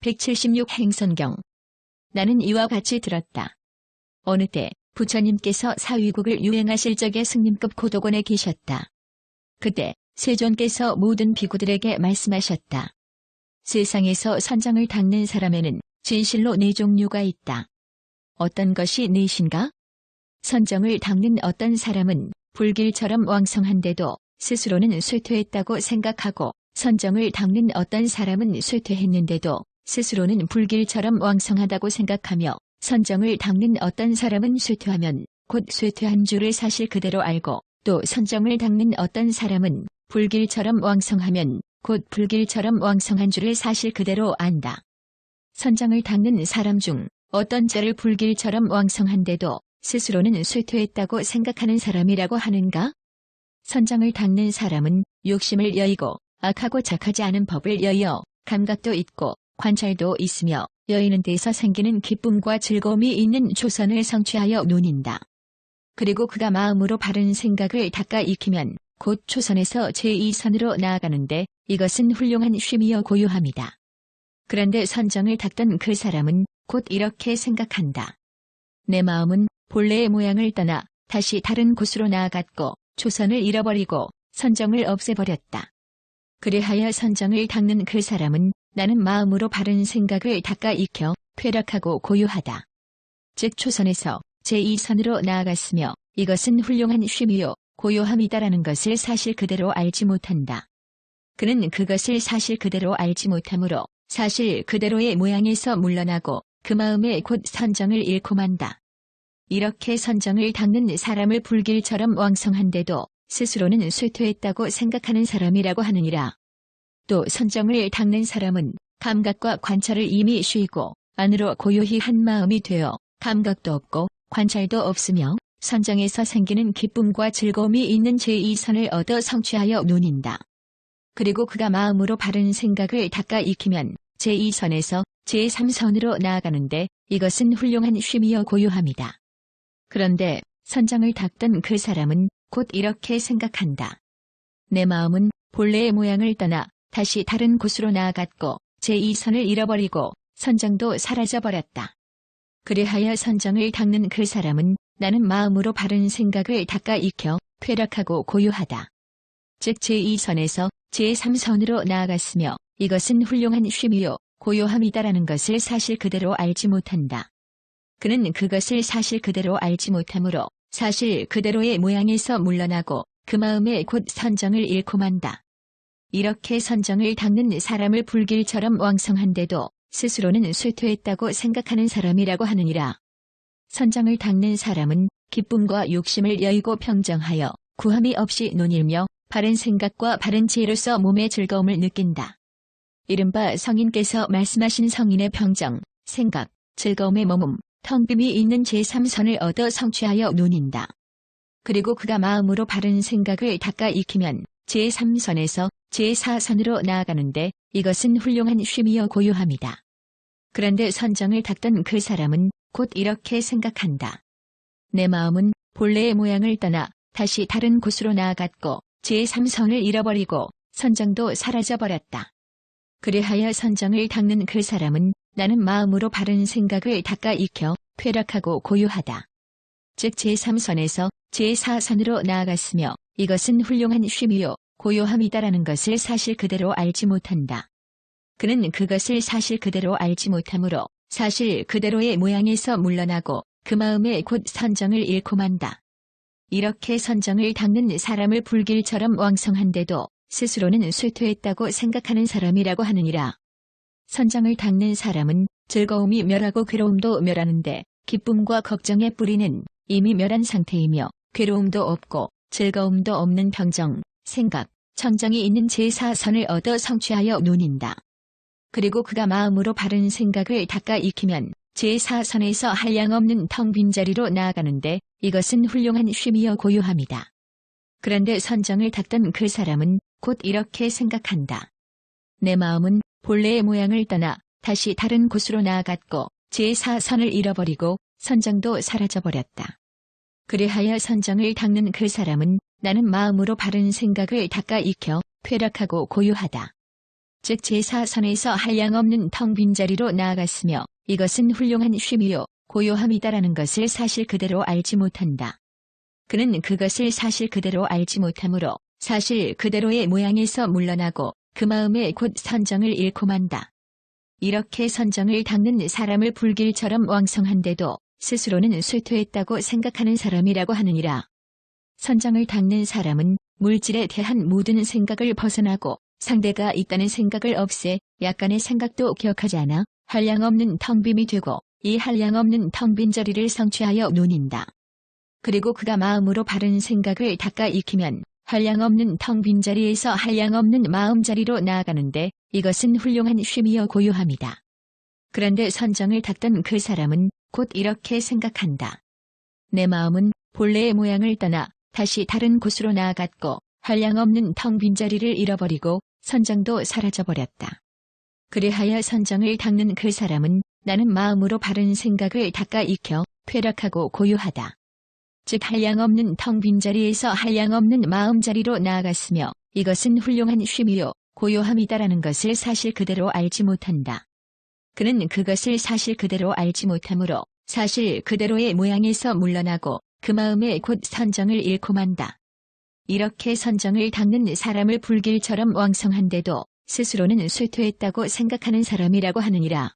176 행선경. 나는 이와 같이 들었다. 어느 때 부처님께서 사위국을 유행하실 적에 승림급 고도곤에 계셨다. 그때 세존께서 모든 비구들에게 말씀하셨다. 세상에서 선정을 닦는 사람에는 진실로 네 종류가 있다. 어떤 것이 넷인가? 선정을 닦는 어떤 사람은 불길처럼 왕성한데도 스스로는 쇠퇴했다고 생각하고, 선정을 닦는 어떤 사람은 쇠퇴했는데도 스스로는 불길처럼 왕성하다고 생각하며, 선정을 닦는 어떤 사람은 쇠퇴하면 곧 쇠퇴한 줄을 사실 그대로 알고, 또 선정을 닦는 어떤 사람은 불길처럼 왕성하면 곧 불길처럼 왕성한 줄을 사실 그대로 안다. 선정을 닦는 사람 중 어떤 자를 불길처럼 왕성한데도 스스로는 쇠퇴했다고 생각하는 사람이라고 하는가? 선정을 닦는 사람은 욕심을 여의고 악하고 착하지 않은 법을 여의어 감각도 있고 관찰도 있으며 여의는 데서 생기는 기쁨과 즐거움이 있는 초선을 성취하여 누닌다. 그리고 그가 마음으로 바른 생각을 닦아 익히면 곧 초선에서 제2선으로 나아가는데 이것은 훌륭한 쉼이여 고요함이다. 그런데 선정을 닦던 그 사람은 곧 이렇게 생각한다. 내 마음은 본래의 모양을 떠나 다시 다른 곳으로 나아갔고 초선을 잃어버리고 선정을 없애버렸다. 그리하여 선정을 닦는 그 사람은 나는 마음으로 바른 생각을 닦아 익혀 쾌락하고 고요하다. 즉 초선에서 제2선으로 나아갔으며 이것은 훌륭한 쉼이요 고요함이다라는 것을 사실 그대로 알지 못한다. 그는 그것을 사실 그대로 알지 못하므로 사실 그대로의 모양에서 물러나고 그 마음에 곧 선정을 잃고 만다. 이렇게 선정을 닦는 사람을 불길처럼 왕성한데도 스스로는 쇠퇴했다고 생각하는 사람이라고 하느니라. 또 선정을 닦는 사람은 감각과 관찰을 이미 쉬고 안으로 고요히 한 마음이 되어 감각도 없고 관찰도 없으며 선정에서 생기는 기쁨과 즐거움이 있는 제2선을 얻어 성취하여 누닌다. 그리고 그가 마음으로 바른 생각을 닦아 익히면 제2선에서 제3선으로 나아가는데 이것은 훌륭한 쉼이여 고요함이다. 그런데 선정을 닦던 그 사람은 곧 이렇게 생각한다. 내 마음은 본래의 모양을 떠나 다시 다른 곳으로 나아갔고 제2선을 잃어버리고 선정도 사라져버렸다. 그리하여 선정을 닦는 그 사람은 나는 마음으로 바른 생각을 닦아 익혀 쾌락하고 고요하다. 즉 제2선에서 제3선으로 나아갔으며 이것은 훌륭한 쉼이요 고요함이다라는 것을 사실 그대로 알지 못한다. 그는 그것을 사실 그대로 알지 못하므로 사실 그대로의 모양에서 물러나고 그 마음에 곧 선정을 잃고 만다. 이렇게 선정을 닦는 사람을 불길처럼 왕성한데도 스스로는 쇠퇴했다고 생각하는 사람이라고 하느니라. 선정을 닦는 사람은 기쁨과 욕심을 여의고 평정하여 구함이 없이 논일며 바른 생각과 바른 지혜로서 몸의 즐거움을 느낀다. 이른바 성인께서 말씀하신 성인의 평정, 생각, 즐거움의 머문, 텅빔이 있는 제3선을 얻어 성취하여 누닌다. 그리고 그가 마음으로 바른 생각을 닦아 익히면 제3선에서 제4선으로 나아가는데 이것은 훌륭한 쉼이여 고요함이다. 그런데 선정을 닦던 그 사람은 곧 이렇게 생각한다. 내 마음은 본래의 모양을 떠나 다시 다른 곳으로 나아갔고 제3선을 잃어버리고 선정도 사라져버렸다. 그리하여 선정을 닦는 그 사람은 나는 마음으로 바른 생각을 닦아 익혀 쾌락하고 고요하다. 즉 제3선에서 제4선으로 나아갔으며 이것은 훌륭한 쉼이요 고요함이다라는 것을 사실 그대로 알지 못한다. 그는 그것을 사실 그대로 알지 못하므로 사실 그대로의 모양에서 물러나고 그 마음에 곧 선정을 잃고 만다. 이렇게 선정을 닦는 사람을 불길처럼 왕성한데도 스스로는 쇠퇴했다고 생각하는 사람이라고 하느니라. 선정을 닦는 사람은 즐거움이 멸하고 괴로움도 멸하는데 기쁨과 걱정의 뿌리는 이미 멸한 상태이며 괴로움도 없고 즐거움도 없는 평정, 생각, 청정이 있는 제4선을 얻어 성취하여 누닌다. 그리고 그가 마음으로 바른 생각을 닦아 익히면 제4선에서 한량없는 텅 빈 자리로 나아가는데 이것은 훌륭한 쉼이여 고요함이다. 그런데 선정을 닦던 그 사람은 곧 이렇게 생각한다. 내 마음은 본래의 모양을 떠나 다시 다른 곳으로 나아갔고 제4선을 잃어버리고 선정도 사라져버렸다. 그리하여 선정을 닦는 그 사람은 나는 마음으로 바른 생각을 닦아 익혀 쾌락하고 고요하다. 즉 제사선에서 한량없는 텅 빈 자리로 나아갔으며 이것은 훌륭한 쉼이요 고요함이다라는 것을 사실 그대로 알지 못한다. 그는 그것을 사실 그대로 알지 못하므로 사실 그대로의 모양에서 물러나고 그 마음에 곧 선정을 잃고 만다. 이렇게 선정을 닦는 사람을 불길처럼 왕성한데도 스스로는 쇠퇴했다고 생각하는 사람이라고 하느니라. 선정을 닦는 사람은 물질에 대한 모든 생각을 벗어나고 상대가 있다는 생각을 없애 약간의 생각도 기억하지 않아 한량없는 텅 빔이 되고 이 한량없는 텅 빈 자리를 성취하여 누닌다. 그리고 그가 마음으로 바른 생각을 닦아 익히면 한량없는 텅 빈 자리에서 한량없는 마음 자리로 나아가는데 이것은 훌륭한 쉼이요 고요함이다. 그런데 선정을 닦던 그 사람은 곧 이렇게 생각한다. 내 마음은 본래의 모양을 떠나 다시 다른 곳으로 나아갔고 한량없는 텅 빈 자리를 잃어버리고 선정도 사라져버렸다. 그리하여 선정을 닦는 그 사람은 나는 마음으로 바른 생각을 닦아 익혀 쾌락하고 고요하다. 즉 한량없는 텅 빈 자리에서 한량없는 마음 자리로 나아갔으며 이것은 훌륭한 쉼이요 고요함이다라는 것을 사실 그대로 알지 못한다. 그는 그것을 사실 그대로 알지 못하므로 사실 그대로의 모양에서 물러나고 그 마음에 곧 선정을 잃고 만다. 이렇게 선정을 닦는 사람을 불길처럼 왕성한데도 스스로는 쇠퇴했다고 생각하는 사람이라고 하느니라.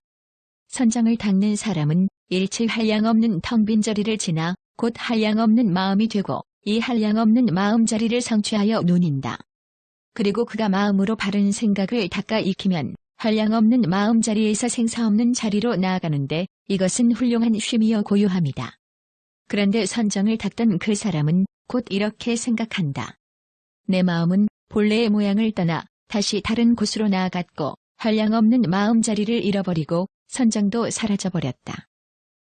선정을 닦는 사람은 일체 한량없는 텅 빈 자리를 지나 곧 한량없는 마음이 되고 이 한량없는 마음 자리를 성취하여 누닌다. 그리고 그가 마음으로 바른 생각을 닦아 익히면 한량없는 마음 자리에서 생사없는 자리로 나아가는데 이것은 훌륭한 쉼이요 고요함이다. 그런데 선정을 닦던 그 사람은 곧 이렇게 생각한다. 내 마음은 본래의 모양을 떠나 다시 다른 곳으로 나아갔고 한량없는 마음 자리를 잃어버리고 선정도 사라져버렸다.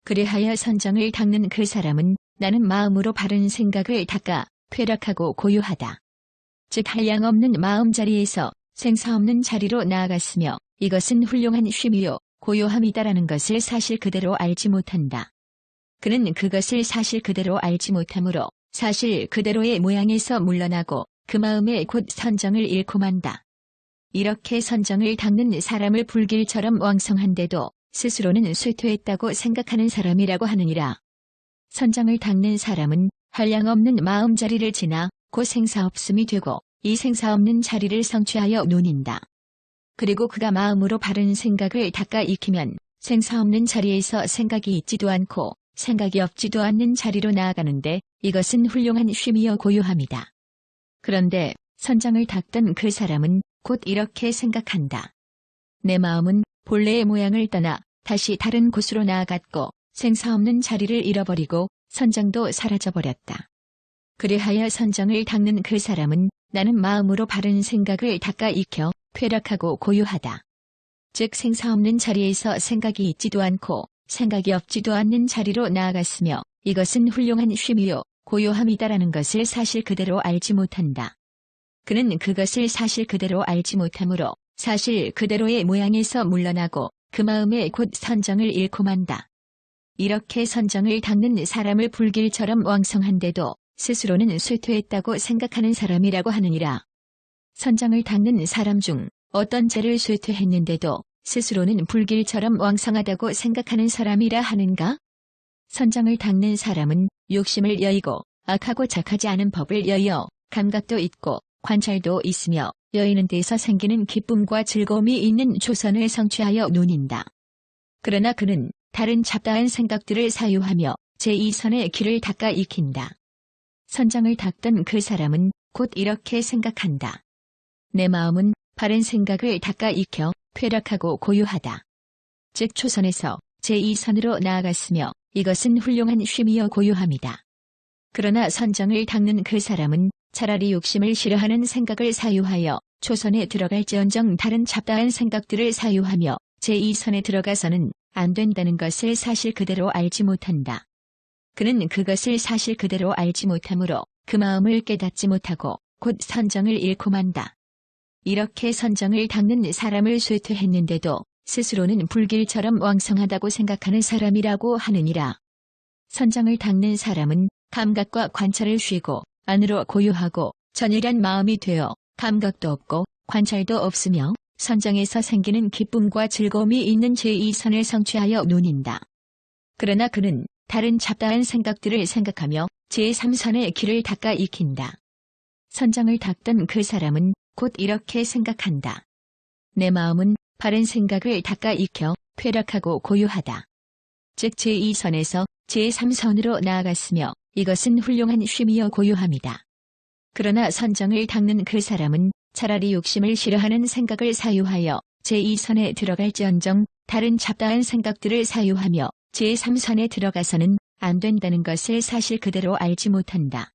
그리하여 선정을 닦는 그 사람은 나는 마음으로 바른 생각을 닦아 쾌락하고 고요하다. 즉 한량없는 마음 자리에서 생사없는 자리로 나아갔으며 이것은 훌륭한 쉼이요 고요함이다라는 것을 사실 그대로 알지 못한다. 그는 그것을 사실 그대로 알지 못하므로 사실 그대로의 모양에서 물러나고 그 마음에 곧 선정을 잃고 만다. 이렇게 선정을 닦는 사람을 불길처럼 왕성한데도 스스로는 쇠퇴했다고 생각하는 사람이라고 하느니라. 선정을 닦는 사람은 한량없는 마음 자리를 지나 곧 생사없음이 되고 이 생사없는 자리를 성취하여 누닌다. 그리고 그가 마음으로 바른 생각을 닦아 익히면 생사없는 자리에서 생각이 있지도 않고 생각이 없지도 않는 자리로 나아가는데 이것은 훌륭한 쉼이요 고요함이다. 그런데 선정을 닦던 그 사람은 곧 이렇게 생각한다. 내 마음은 본래의 모양을 떠나 다시 다른 곳으로 나아갔고 생사없는 자리를 잃어버리고 선정도 사라져버렸다. 그리하여 선정을 닦는 그 사람은 나는 마음으로 바른 생각을 닦아 익혀 쾌락하고 고요하다. 즉 생사없는 자리에서 생각이 있지도 않고 생각이 없지도 않는 자리로 나아갔으며 이것은 훌륭한 쉼이요 고요함이다라는 것을 사실 그대로 알지 못한다. 그는 그것을 사실 그대로 알지 못하므로 사실 그대로의 모양에서 물러나고 그 마음에 곧 선정을 잃고 만다. 이렇게 선정을 닦는 사람을 불길처럼 왕성한데도 스스로는 쇠퇴했다고 생각하는 사람이라고 하느니라. 선정을 닦는 사람 중 어떤 죄를 쇠퇴했는데도 스스로는 불길처럼 왕성하다고 생각하는 사람이라 하는가? 선정을 닦는 사람은 욕심을 여의고 악하고 착하지 않은 법을 여의어 감각도 있고 관찰도 있으며 여의는 데서 생기는 기쁨과 즐거움이 있는 조선을 성취하여 누닌다. 그러나 그는 다른 잡다한 생각들을 사유하며 제2선의 길을 닦아 익힌다. 선정을 닦던 그 사람은 곧 이렇게 생각한다. 내 마음은 바른 생각을 닦아 익혀 쾌락하고 고요하다. 즉 초선에서 제2선으로 나아갔으며 이것은 훌륭한 쉼이요 고요함이다. 그러나 선정을 닦는 그 사람은 차라리 욕심을 싫어하는 생각을 사유하여 초선에 들어갈지언정 다른 잡다한 생각들을 사유하며 제2선에 들어가서는 안 된다는 것을 사실 그대로 알지 못한다. 그는 그것을 사실 그대로 알지 못하므로 그 마음을 깨닫지 못하고 곧 선정을 잃고 만다. 이렇게 선정을 닦는 사람을 쇠퇴했는데도 스스로는 불길처럼 왕성하다고 생각하는 사람이라고 하느니라. 선정을 닦는 사람은 감각과 관찰을 쉬고 안으로 고요하고 전일한 마음이 되어 감각도 없고 관찰도 없으며 선정에서 생기는 기쁨과 즐거움이 있는 제2선을 성취하여 누린다. 그러나 그는 다른 잡다한 생각들을 생각하며 제3선의 길을 닦아 익힌다. 선정을 닦던 그 사람은 곧 이렇게 생각한다. 내 마음은 바른 생각을 닦아 익혀 쾌락하고 고요하다. 즉 제2선에서 제3선으로 나아갔으며 이것은 훌륭한 쉼이여 고요함이다. 그러나 선정을 닦는 그 사람은 차라리 욕심을 싫어하는 생각을 사유하여 제2선에 들어갈지언정 다른 잡다한 생각들을 사유하며 제3선에 들어가서는 안 된다는 것을 사실 그대로 알지 못한다.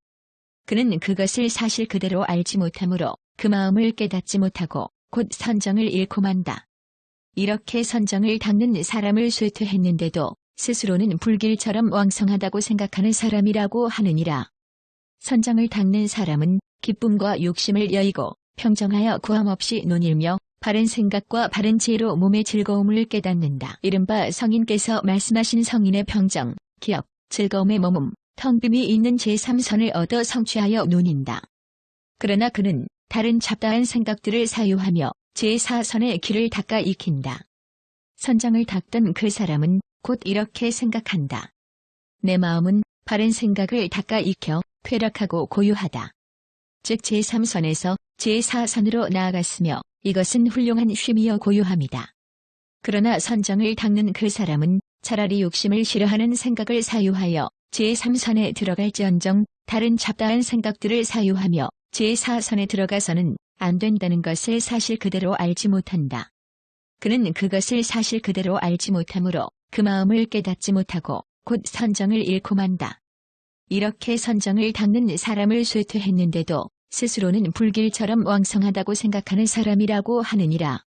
그는 그것을 사실 그대로 알지 못하므로 그 마음을 깨닫지 못하고 곧 선정을 잃고 만다. 이렇게 선정을 닦는 사람을 쇠퇴했는데도 스스로는 불길처럼 왕성하다고 생각하는 사람이라고 하느니라. 선정을 닦는 사람은 기쁨과 욕심을 여의고 평정하여 구함없이 논일며 바른 생각과 바른 지혜로 몸의 즐거움을 깨닫는다. 이른바 성인께서 말씀하신 성인의 평정, 기억, 즐거움의 머문, 텅 빔이 있는 제3선을 얻어 성취하여 누린다. 그러나 그는 다른 잡다한 생각들을 사유하며 제4선의 길을 닦아 익힌다. 선정을 닦던 그 사람은 곧 이렇게 생각한다. 내 마음은 바른 생각을 닦아 익혀 쾌락하고 고요하다. 즉 제3선에서 제4선으로 나아갔으며 이것은 훌륭한 쉼이여 고요함이다. 그러나 선정을 닦는 그 사람은 차라리 욕심을 싫어하는 생각을 사유하여 제3선에 들어갈지언정 다른 잡다한 생각들을 사유하며 제4선에 들어가서는 안 된다는 것을 사실 그대로 알지 못한다. 그는 그것을 사실 그대로 알지 못하므로 그 마음을 깨닫지 못하고 곧 선정을 잃고 만다. 이렇게 선정을 닦는 사람을 쇠퇴했는데도 스스로는 불길처럼 왕성하다고 생각하는 사람이라고 하느니라.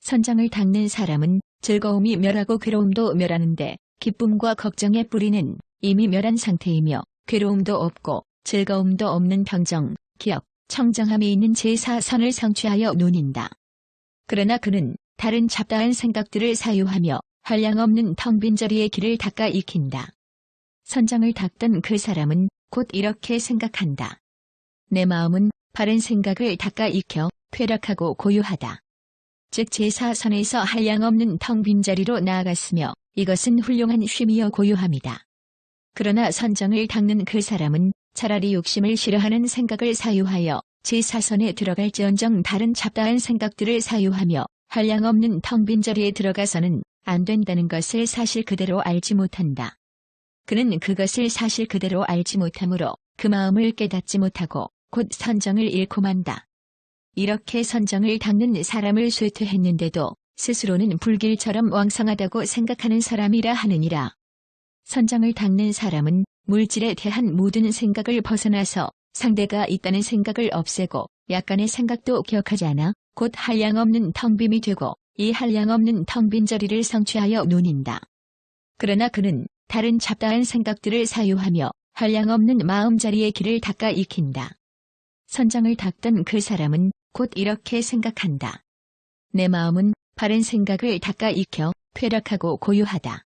선정을 닦는 사람은 즐거움이 멸하고 괴로움도 멸하는데 기쁨과 걱정의 뿌리는 이미 멸한 상태이며 괴로움도 없고 즐거움도 없는 평정, 기억, 청정함이 있는 제4선을 성취하여 누린다. 그러나 그는 다른 잡다한 생각들을 사유하며 한량없는 텅 빈 자리의 길을 닦아 익힌다. 선정을 닦던 그 사람은 곧 이렇게 생각한다. 내 마음은 바른 생각을 닦아 익혀 쾌락하고 고요하다. 즉 제4선에서 한량없는 텅 빈 자리로 나아갔으며 이것은 훌륭한 쉼이여 고요함이다. 그러나 선정을 닦는 그 사람은 차라리 욕심을 싫어하는 생각을 사유하여 제4선에 들어갈지언정 다른 잡다한 생각들을 사유하며 한량없는 텅 빈 자리에 들어가서는 안 된다는 것을 사실 그대로 알지 못한다. 그는 그것을 사실 그대로 알지 못하므로 그 마음을 깨닫지 못하고 곧 선정을 잃고 만다. 이렇게 선정을 닦는 사람을 쇠퇴했는데도 스스로는 불길처럼 왕성하다고 생각하는 사람이라 하느니라. 선정을 닦는 사람은 물질에 대한 모든 생각을 벗어나서 상대가 있다는 생각을 없애고 약간의 생각도 기억하지 않아 곧 한량없는 텅 빔이 되고 이 한량없는 텅 빈 자리를 성취하여 누린다. 그러나 그는 다른 잡다한 생각들을 사유하며 한량없는 마음자리의 길을 닦아 익힌다. 선정을 닦던 그 사람은 곧 이렇게 생각한다. 내 마음은 바른 생각을 닦아 익혀 쾌락하고 고요하다.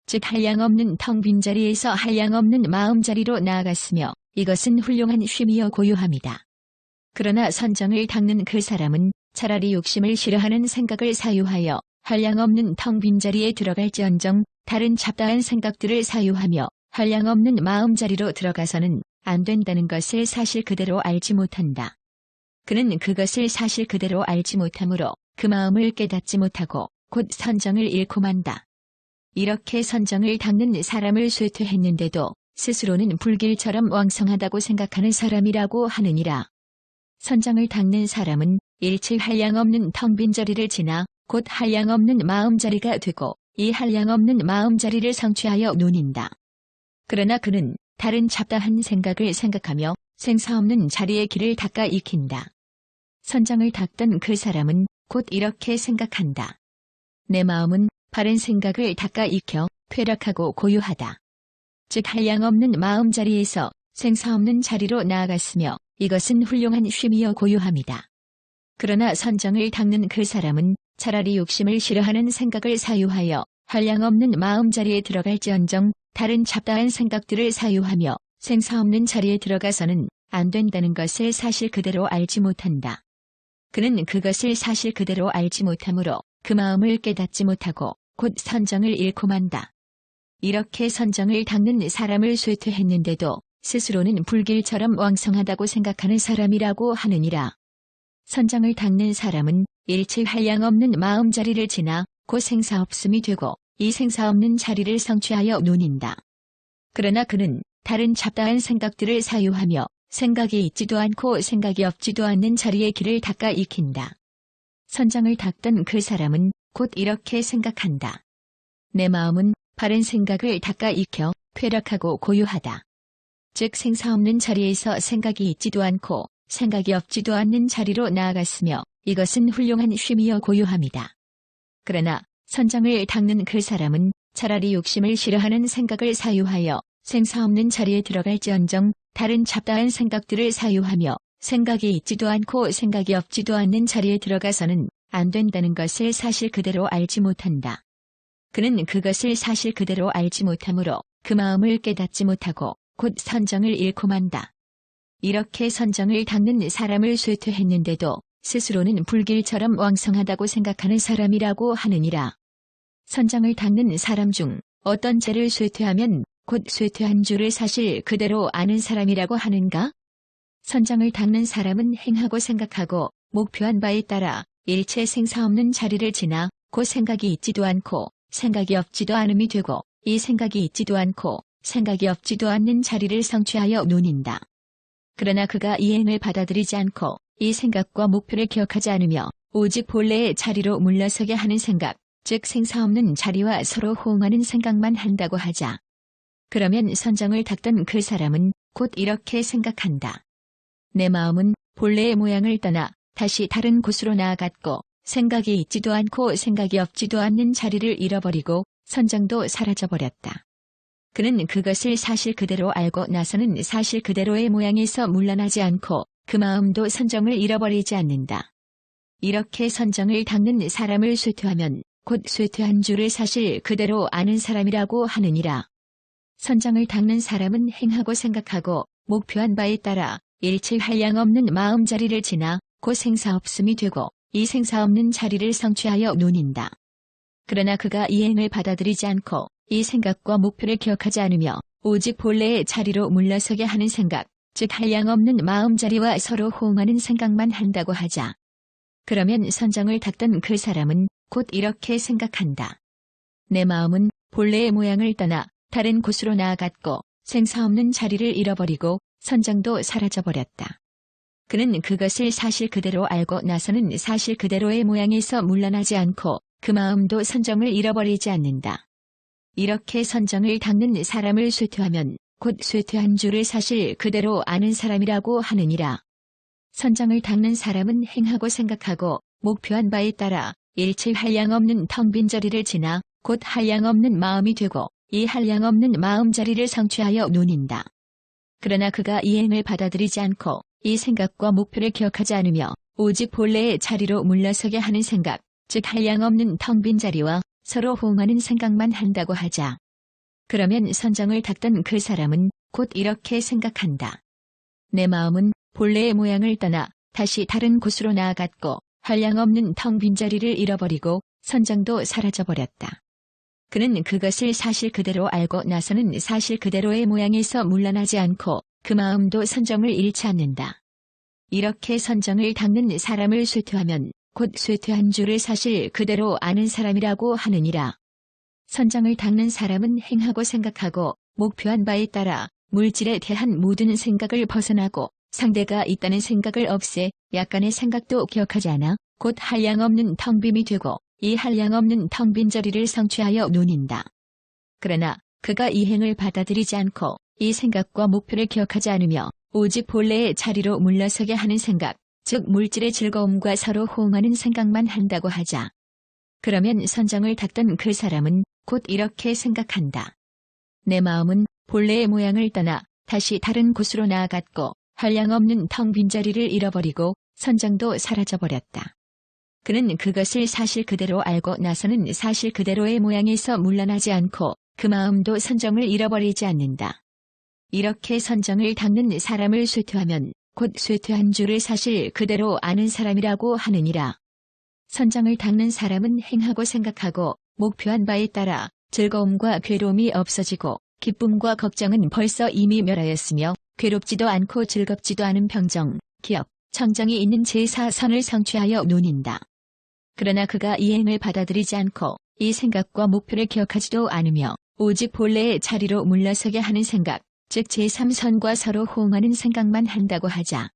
즉 한량없는 텅 빈 자리에서 한량없는 마음자리로 나아갔으며 이것은 훌륭한 쉼이여 고요함이다. 그러나 선정을 닦는 그 사람은 차라리 욕심을 싫어하는 생각을 사유하여 한량없는 텅 빈 자리에 들어갈지언정 다른 잡다한 생각들을 사유하며 한량없는 마음자리로 들어가서는 안 된다는 것을 사실 그대로 알지 못한다. 그는 그것을 사실 그대로 알지 못하므로 그 마음을 깨닫지 못하고 곧 선정을 잃고 만다. 이렇게 선정을 닦는 사람을 쇠퇴했는데도 스스로는 불길처럼 왕성하다고 생각하는 사람이라고 하느니라. 선정을 닦는 사람은 일체 한량없는 텅 빈 자리를 지나 곧 한량없는 마음자리가 되고 이 한량없는 마음자리를 성취하여 누린다. 그러나 그는 다른 잡다한 생각을 생각하며 생사 없는 자리의 길을 닦아 익힌다. 선정을 닦던 그 사람은 곧 이렇게 생각한다. 내 마음은 바른 생각을 닦아 익혀 쾌락하고 고요하다. 즉 한량없는 마음자리에서 생사없는 자리로 나아갔으며 이것은 훌륭한 쉼이여 고요함이다. 그러나 선정을 닦는 그 사람은 차라리 욕심을 싫어하는 생각을 사유하여 한량없는 마음자리에 들어갈지언정 다른 잡다한 생각들을 사유하며 생사없는 자리에 들어가서는 안 된다는 것을 사실 그대로 알지 못한다. 그는 그것을 사실 그대로 알지 못하므로 그 마음을 깨닫지 못하고 곧 선정을 잃고 만다. 이렇게 선정을 닦는 사람을 쇠퇴했는데도 스스로는 불길처럼 왕성하다고 생각하는 사람이라고 하느니라. 선정을 닦는 사람은 일체 한량 없는 마음자리를 지나 곧 생사 없음이 되고 이 생사 없는 자리를 성취하여 누닌다. 그러나 그는 다른 잡다한 생각들을 사유하며 생각이 있지도 않고 생각이 없지도 않는 자리의 길을 닦아 익힌다. 선정을 닦던 그 사람은 곧 이렇게 생각한다. 내 마음은 바른 생각을 닦아 익혀 쾌락하고 고요하다. 즉 생사 없는 자리에서 생각이 있지도 않고 생각이 없지도 않는 자리로 나아갔으며 이것은 훌륭한 쉼이여 고요함이다. 그러나 선정을 닦는 그 사람은 차라리 욕심을 싫어하는 생각을 사유하여 생사 없는 자리에 들어갈지언정 다른 잡다한 생각들을 사유하며 생각이 있지도 않고 생각이 없지도 않는 자리에 들어가서는 안 된다는 것을 사실 그대로 알지 못한다. 그는 그것을 사실 그대로 알지 못하므로 그 마음을 깨닫지 못하고 곧 선정을 잃고 만다. 이렇게 선정을 닦는 사람을 쇠퇴했는데도 스스로는 불길처럼 왕성하다고 생각하는 사람이라고 하느니라. 선정을 닦는 사람 중 어떤 죄를 쇠퇴하면 곧 쇠퇴한 줄을 사실 그대로 아는 사람이라고 하는가? 선정을 닦는 사람은 행하고 생각하고 목표한 바에 따라 일체 생사 없는 자리를 지나 곧 생각이 있지도 않고 생각이 없지도 않음이 되고 이 생각이 있지도 않고 생각이 없지도 않는 자리를 성취하여 누닌다. 그러나 그가 이 행을 받아들이지 않고 이 생각과 목표를 기억하지 않으며 오직 본래의 자리로 물러서게 하는 생각, 즉 생사 없는 자리와 서로 호응하는 생각만 한다고 하자. 그러면 선정을 닦던 그 사람은 곧 이렇게 생각한다. 내 마음은 본래의 모양을 떠나 다시 다른 곳으로 나아갔고 생각이 있지도 않고 생각이 없지도 않는 자리를 잃어버리고 선정도 사라져버렸다. 그는 그것을 사실 그대로 알고 나서는 사실 그대로의 모양에서 물러나지 않고 그 마음도 선정을 잃어버리지 않는다. 이렇게 선정을 닦는 사람을 쇠퇴하면 곧 쇠퇴한 줄을 사실 그대로 아는 사람이라고 하느니라. 선정을 닦는 사람은 행하고 생각하고 목표한 바에 따라 일체 한량 없는 마음자리를 지나 곧 생사 없음이 되고 이 생사 없는 자리를 성취하여 누닌다. 그러나 그가 이 행을 받아들이지 않고 이 생각과 목표를 기억하지 않으며 오직 본래의 자리로 물러서게 하는 생각, 즉 한량 없는 마음자리와 서로 호응하는 생각만 한다고 하자. 그러면 선정을 닦던 그 사람은 곧 이렇게 생각한다. 내 마음은 본래의 모양을 떠나 다른 곳으로 나아갔고 생사 없는 자리를 잃어버리고 선정도 사라져버렸다. 그는 그것을 사실 그대로 알고 나서는 사실 그대로의 모양에서 물러나지 않고 그 마음도 선정을 잃어버리지 않는다. 이렇게 선정을 닦는 사람을 쇠퇴하면 곧 쇠퇴한 줄을 사실 그대로 아는 사람이라고 하느니라. 선정을 닦는 사람은 행하고 생각하고 목표한 바에 따라 일체 한량 없는 텅 빈 자리를 지나 곧 한량 없는 마음이 되고 이 한량 없는 마음자리를 성취하여 누닌다. 그러나 그가 이 행을 받아들이지 않고 이 생각과 목표를 기억하지 않으며 오직 본래의 자리로 물러서게 하는 생각, 즉 한량 없는 텅 빈 자리와 서로 호응하는 생각만 한다고 하자. 그러면 선정을 닦던 그 사람은 곧 이렇게 생각한다. 내 마음은 본래의 모양을 떠나 다시 다른 곳으로 나아갔고 한량 없는 텅 빈 자리를 잃어버리고 선정도 사라져버렸다. 그는 그것을 사실 그대로 알고 나서는 사실 그대로의 모양에서 물러나지 않고 그 마음도 선정을 잃지 않는다. 이렇게 선정을 닦는 사람을 쇠퇴하면 곧 쇠퇴한 줄을 사실 그대로 아는 사람이라고 하느니라. 선정을 닦는 사람은 행하고 생각하고 목표한 바에 따라 물질에 대한 모든 생각을 벗어나고 상대가 있다는 생각을 없애 약간의 생각도 기억하지 않아 곧 한량 없는 텅 빔이 되고 이 한량 없는 텅 빈 자리를 성취하여 누닌다. 그러나 그가 이 행을 받아들이지 않고 이 생각과 목표를 기억하지 않으며 오직 본래의 자리로 물러서게 하는 생각, 즉 물질의 즐거움과 서로 호응하는 생각만 한다고 하자. 그러면 선정을 닦던 그 사람은 곧 이렇게 생각한다. 내 마음은 본래의 모양을 떠나 다시 다른 곳으로 나아갔고 한량 없는 텅 빈 자리를 잃어버리고 선정도 사라져버렸다. 그는 그것을 사실 그대로 알고 나서는 사실 그대로의 모양에서 물러나지 않고 그 마음도 선정을 잃어버리지 않는다. 이렇게 선정을 닦는 사람을 쇠퇴하면 곧 쇠퇴한 줄을 사실 그대로 아는 사람이라고 하느니라. 선장을 닦는 사람은 행하고 생각하고 목표한 바에 따라 즐거움과 괴로움이 없어지고 기쁨과 걱정은 벌써 이미 멸하였으며 괴롭지도 않고 즐겁지도 않은 평정, 기억, 청정이 있는 제4선을 성취하여 논인다. 그러나 그가 이 행을 받아들이지 않고 이 생각과 목표를 기억하지도 않으며 오직 본래의 자리로 물러서게 하는 생각, 즉 제3선과 서로 호응하는 생각만 한다고 하자.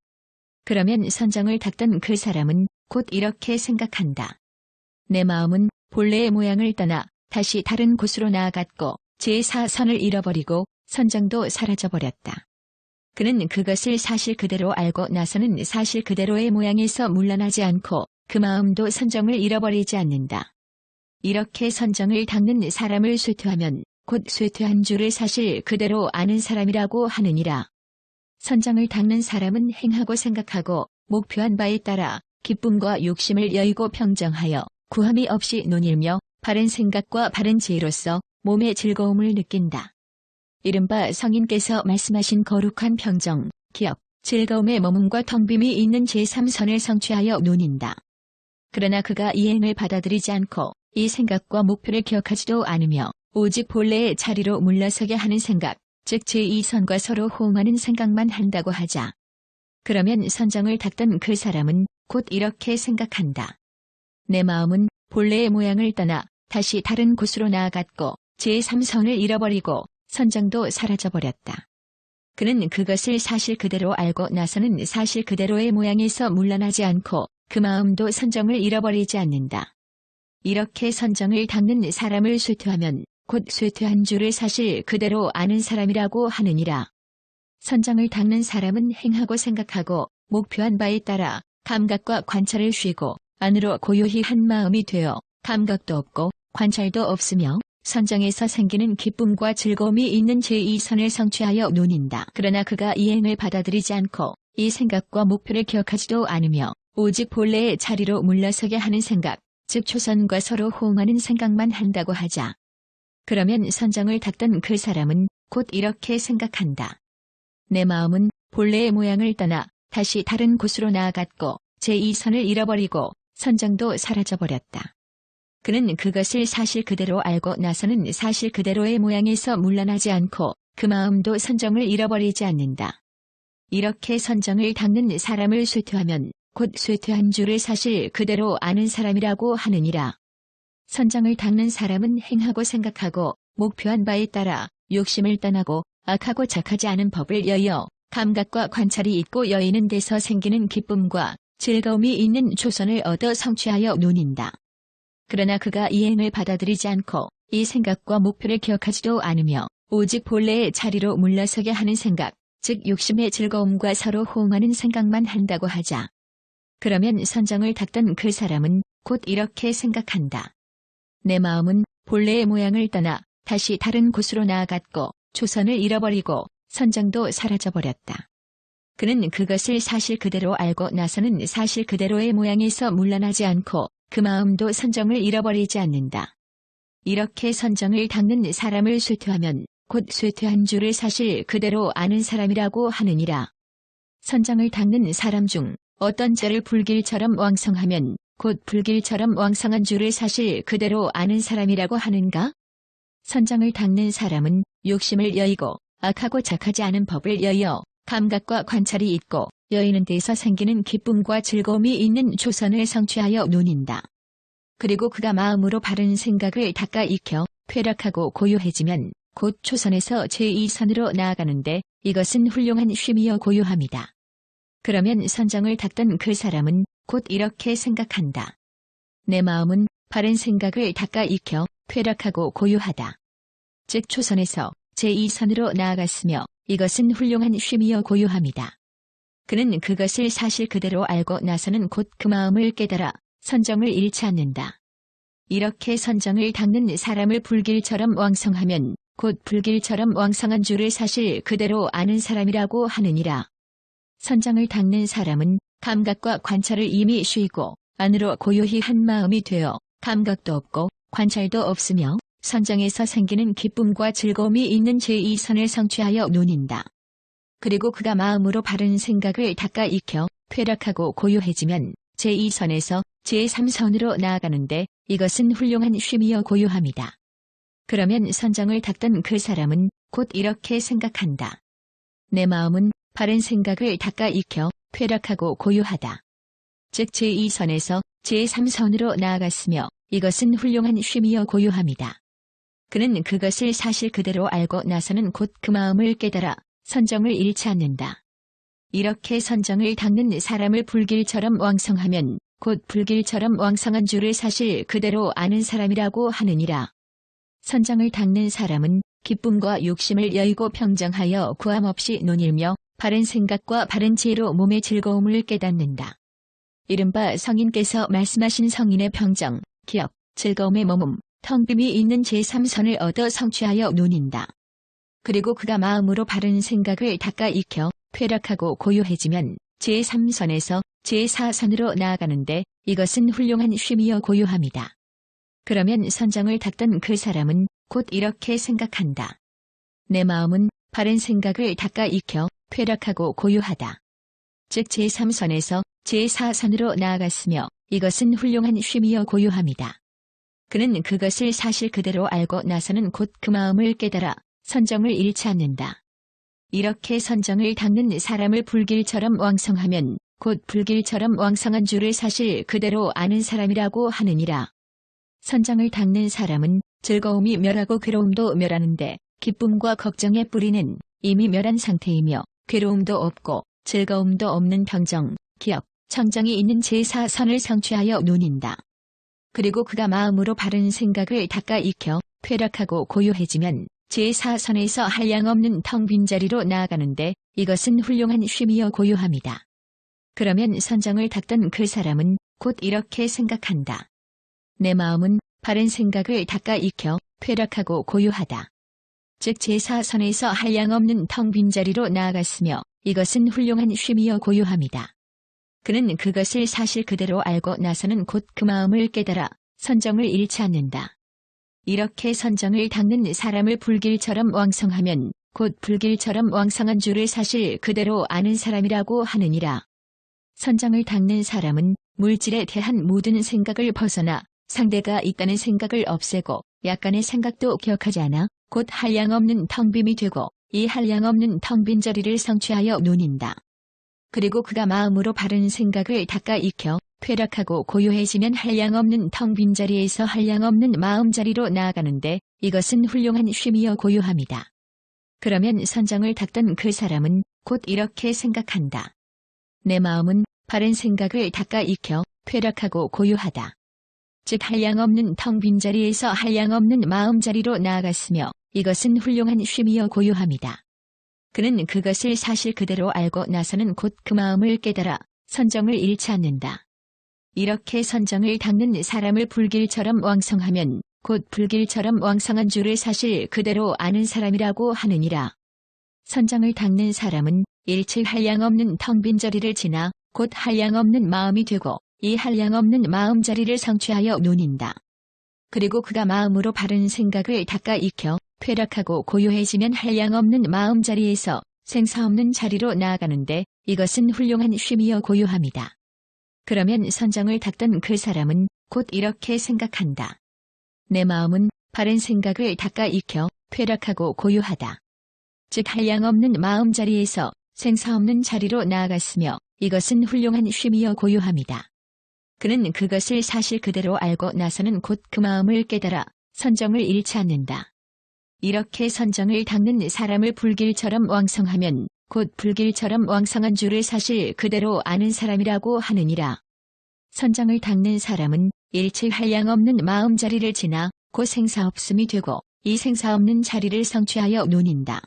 그러면 선정을 닦던 그 사람은 곧 이렇게 생각한다. 내 마음은 본래의 모양을 떠나 다시 다른 곳으로 나아갔고 제4선을 잃어버리고 선정도 사라져버렸다. 그는 그것을 사실 그대로 알고 나서는 사실 그대로의 모양에서 물러나지 않고 그 마음도 선정을 잃어버리지 않는다. 이렇게 선정을 닦는 사람을 쇠퇴하면 곧 쇠퇴한 줄을 사실 그대로 아는 사람이라고 하느니라. 선정을 닦는 사람은 행하고 생각하고 목표한 바에 따라 기쁨과 욕심을 여의고 평정하여 구함이 없이 논일며 바른 생각과 바른 지혜로서 몸의 즐거움을 느낀다. 이른바 성인께서 말씀하신 거룩한 평정, 기억, 즐거움의 머문과 텅빔이 있는 제3선을 성취하여 논인다. 그러나 그가 이 행을 받아들이지 않고 이 생각과 목표를 기억하지도 않으며 오직 본래의 자리로 물러서게 하는 생각, 즉 제2선과 서로 호응하는 생각만 한다고 하자. 그러면 선정을 닦던 그 사람은 곧 이렇게 생각한다. 내 마음은 본래의 모양을 떠나 다시 다른 곳으로 나아갔고 제3선을 잃어버리고 선정도 사라져버렸다. 그는 그것을 사실 그대로 알고 나서는 사실 그대로의 모양에서 물러나지 않고 그 마음도 선정을 잃어버리지 않는다. 이렇게 선정을 닦는 사람을 쇠퇴하면 곧 쇠퇴한 줄을 사실 그대로 아는 사람이라고 하느니라. 선정을 닦는 사람은 행하고 생각하고 목표한 바에 따라 감각과 관찰을 쉬고 안으로 고요히 한 마음이 되어 감각도 없고 관찰도 없으며 선정에서 생기는 기쁨과 즐거움이 있는 제2선을 성취하여 논인다. 그러나 그가 이 행을 받아들이지 않고 이 생각과 목표를 기억하지도 않으며 오직 본래의 자리로 물러서게 하는 생각, 즉 초선과 서로 호응하는 생각만 한다고 하자. 그러면 선정을 닦던 그 사람은 곧 이렇게 생각한다. 내 마음은 본래의 모양을 떠나 다시 다른 곳으로 나아갔고 제2선을 잃어버리고 선정도 사라져버렸다. 그는 그것을 사실 그대로 알고 나서는 사실 그대로의 모양에서 물러나지 않고 그 마음도 선정을 잃어버리지 않는다. 이렇게 선정을 닦는 사람을 쇠퇴하면 곧 쇠퇴한 줄을 사실 그대로 아는 사람이라고 하느니라. 선정을 닦는 사람은 행하고 생각하고 목표한 바에 따라 욕심을 떠나고 악하고 착하지 않은 법을 여의어 감각과 관찰이 있고 여의는 데서 생기는 기쁨과 즐거움이 있는 조선을 얻어 성취하여 논인다. 그러나 그가 이 행을 받아들이지 않고 이 생각과 목표를 기억하지도 않으며 오직 본래의 자리로 물러서게 하는 생각, 즉 욕심의 즐거움과 서로 호응하는 생각만 한다고 하자. 그러면 선정을 닦던 그 사람은 곧 이렇게 생각한다. 내 마음은 본래의 모양을 떠나 다시 다른 곳으로 나아갔고 조선을 잃어버리고 선정도 사라져버렸다. 그는 그것을 사실 그대로 알고 나서는 사실 그대로의 모양에서 물러나지 않고 그 마음도 선정을 잃어버리지 않는다. 이렇게 선정을 닦는 사람을 쇠퇴하면 곧 쇠퇴한 줄을 사실 그대로 아는 사람이라고 하느니라. 선정을 닦는 사람 중 어떤 자를 불길처럼 왕성하면 곧 불길처럼 왕성한 줄을 사실 그대로 아는 사람이라고 하는가? 선정을 닦는 사람은 욕심을 여의고 악하고 착하지 않은 법을 여의어 감각과 관찰이 있고 여의는 데서 생기는 기쁨과 즐거움이 있는 조선을 성취하여 논인다. 그리고 그가 마음으로 바른 생각을 닦아 익혀 쾌락하고 고요해지면 곧 조선에서 제2선으로 나아가는데 이것은 훌륭한 쉼이여 고요함이다. 그러면 선정을 닦던 그 사람은 곧 이렇게 생각한다. 내 마음은 바른 생각을 닦아 익혀 쾌락하고 고요하다. 즉 초선에서 제2선으로 나아갔으며 이것은 훌륭한 쉼이여 고요함이다. 그는 그것을 사실 그대로 알고 나서는 곧 그 마음을 깨달아 선정을 잃지 않는다. 이렇게 선정을 닦는 사람을 불길처럼 왕성하면 곧 불길처럼 왕성한 줄을 사실 그대로 아는 사람이라고 하느니라. 선정을 닦는 사람은 감각과 관찰을 이미 쉬고 안으로 고요히 한 마음이 되어 감각도 없고 관찰도 없으며 선정에서 생기는 기쁨과 즐거움이 있는 제2선을 성취하여 논인다. 그리고 그가 마음으로 바른 생각을 닦아 익혀 쾌락하고 고요해지면 제2선에서 제3선으로 나아가는데 이것은 훌륭한 쉼이여 고요함이다. 그러면 선정을 닦던 그 사람은 곧 이렇게 생각한다. 내 마음은 바른 생각을 닦아 익혀 쾌락하고 고요하다. 즉 제2선에서 제3선으로 나아갔으며 이것은 훌륭한 쉼이여 고요함이다. 그는 그것을 사실 그대로 알고 나서는 곧 그 마음을 깨달아 선정을 잃지 않는다. 이렇게 선정을 닦는 사람을 불길처럼 왕성하면 곧 불길처럼 왕성한 줄을 사실 그대로 아는 사람이라고 하느니라. 선정을 닦는 사람은 기쁨과 욕심을 여의고 평정하여 구함 없이 논일며 바른 생각과 바른 지혜로 몸의 즐거움을 깨닫는다. 이른바 성인께서 말씀하신 성인의 평정, 기억, 즐거움의 머문, 텅 빔이 있는 제3선을 얻어 성취하여 누닌다. 그리고 그가 마음으로 바른 생각을 닦아 익혀 쾌락하고 고요해지면 제3선에서 제4선으로 나아가는데 이것은 훌륭한 쉼이여 고요함이다. 그러면 선정을 닦던 그 사람은 곧 이렇게 생각한다. 내 마음은 바른 생각을 닦아 익혀 쾌락하고 고요하다. 즉 제3선에서 제4선으로 나아갔으며 이것은 훌륭한 쉼이여 고요함이다. 그는 그것을 사실 그대로 알고 나서는 곧 그 마음을 깨달아 선정을 잃지 않는다. 이렇게 선정을 닦는 사람을 불길처럼 왕성하면 곧 불길처럼 왕성한 줄을 사실 그대로 아는 사람이라고 하느니라. 선정을 닦는 사람은 즐거움이 멸하고 괴로움도 멸하는데 기쁨과 걱정의 뿌리는 이미 멸한 상태이며 괴로움도 없고 즐거움도 없는 평정, 기억, 청정이 있는 제4선을 성취하여 누닌다. 그리고 그가 마음으로 바른 생각을 닦아 익혀 쾌락하고 고요해지면 제4선에서 한량없는 텅 빈 자리로 나아가는데 이것은 훌륭한 쉼이여 고요함이다. 그러면 선정을 닦던 그 사람은 곧 이렇게 생각한다. 내 마음은 바른 생각을 닦아 익혀 쾌락하고 고요하다. 즉 제4선에서 한량없는 텅 빈 자리로 나아갔으며 이것은 훌륭한 쉼이여 고요함이다. 그는 그것을 사실 그대로 알고 나서는 곧 그 마음을 깨달아 선정을 잃지 않는다. 이렇게 선정을 닦는 사람을 불길처럼 왕성하면 곧 불길처럼 왕성한 줄을 사실 그대로 아는 사람이라고 하느니라. 선정을 닦는 사람은 물질에 대한 모든 생각을 벗어나 상대가 있다는 생각을 없애고 약간의 생각도 기억하지 않아 곧 한량없는 텅 빔이 되고 이 한량없는 텅 빈 자리를 성취하여 누닌다. 그리고 그가 마음으로 바른 생각을 닦아 익혀 쾌락하고 고요해지면 한량없는 텅 빈 자리에서 한량없는 마음 자리로 나아가는데 이것은 훌륭한 쉼이여 고요함이다. 그러면 선정을 닦던 그 사람은 곧 이렇게 생각한다. 내 마음은 바른 생각을 닦아 익혀 쾌락하고 고요하다. 즉 한량없는 텅 빈 자리에서 한량없는 마음 자리로 나아갔으며 이것은 훌륭한 쉼이여 고요함이다. 그는 그것을 사실 그대로 알고 나서는 곧 그 마음을 깨달아 선정을 잃지 않는다. 이렇게 선정을 닦는 사람을 불길처럼 왕성하면 곧 불길처럼 왕성한 줄을 사실 그대로 아는 사람이라고 하느니라. 선정을 닦는 사람은 일체 한량없는 텅 빈 자리를 지나 곧 한량없는 마음이 되고 이 한량없는 마음 자리를 성취하여 누닌다. 그리고 그가 마음으로 바른 생각을 닦아 익혀 쾌락하고 고요해지면 한량없는 마음 자리에서 생사 없는 자리로 나아가는데 이것은 훌륭한 쉼이여 고요함이다. 그러면 선정을 닦던 그 사람은 곧 이렇게 생각한다. 내 마음은 바른 생각을 닦아 익혀 쾌락하고 고요하다. 즉 한량없는 마음 자리에서 생사 없는 자리로 나아갔으며 이것은 훌륭한 쉼이여 고요함이다. 그는 그것을 사실 그대로 알고 나서는 곧 그 마음을 깨달아 선정을 잃지 않는다. 이렇게 선정을 닦는 사람을 불길처럼 왕성하면 곧 불길처럼 왕성한 줄을 사실 그대로 아는 사람이라고 하느니라. 선정을 닦는 사람은 일체 한량없는 마음 자리를 지나 곧 생사 없음이 되고 이 생사 없는 자리를 성취하여 누닌다.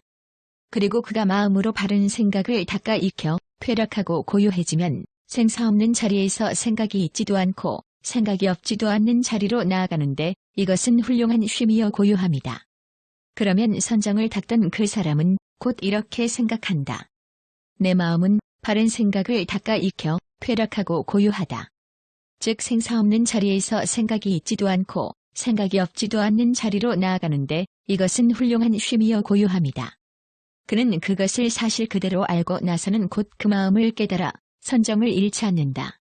그리고 그가 마음으로 바른 생각을 닦아 익혀 쾌락하고 고요해지면 생사 없는 자리에서 생각이 있지도 않고 생각이 없지도 않는 자리로 나아가는데 이것은 훌륭한 쉼이여 고요함이다. 그러면 선정을 닦던 그 사람은 곧 이렇게 생각한다. 내 마음은 바른 생각을 닦아 익혀 쾌락하고 고요하다. 즉 생사 없는 자리에서 생각이 있지도 않고 생각이 없지도 않는 자리로 나아가는데 이것은 훌륭한 쉼이여 고요함이다. 그는 그것을 사실 그대로 알고 나서는 곧 그 마음을 깨달아 선정을 잃지 않는다.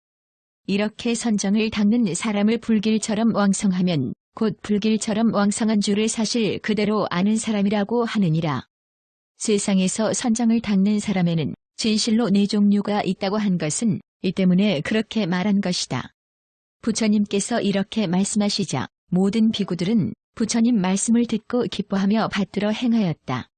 이렇게 선정을 닦는 사람을 불길처럼 왕성하면 곧 불길처럼 왕성한 줄을 사실 그대로 아는 사람이라고 하느니라. 세상에서 선정을 닦는 사람에는 진실로 네 종류가 있다고 한 것은 이 때문에 그렇게 말한 것이다. 부처님께서 이렇게 말씀하시자 모든 비구들은 부처님 말씀을 듣고 기뻐하며 받들어 행하였다.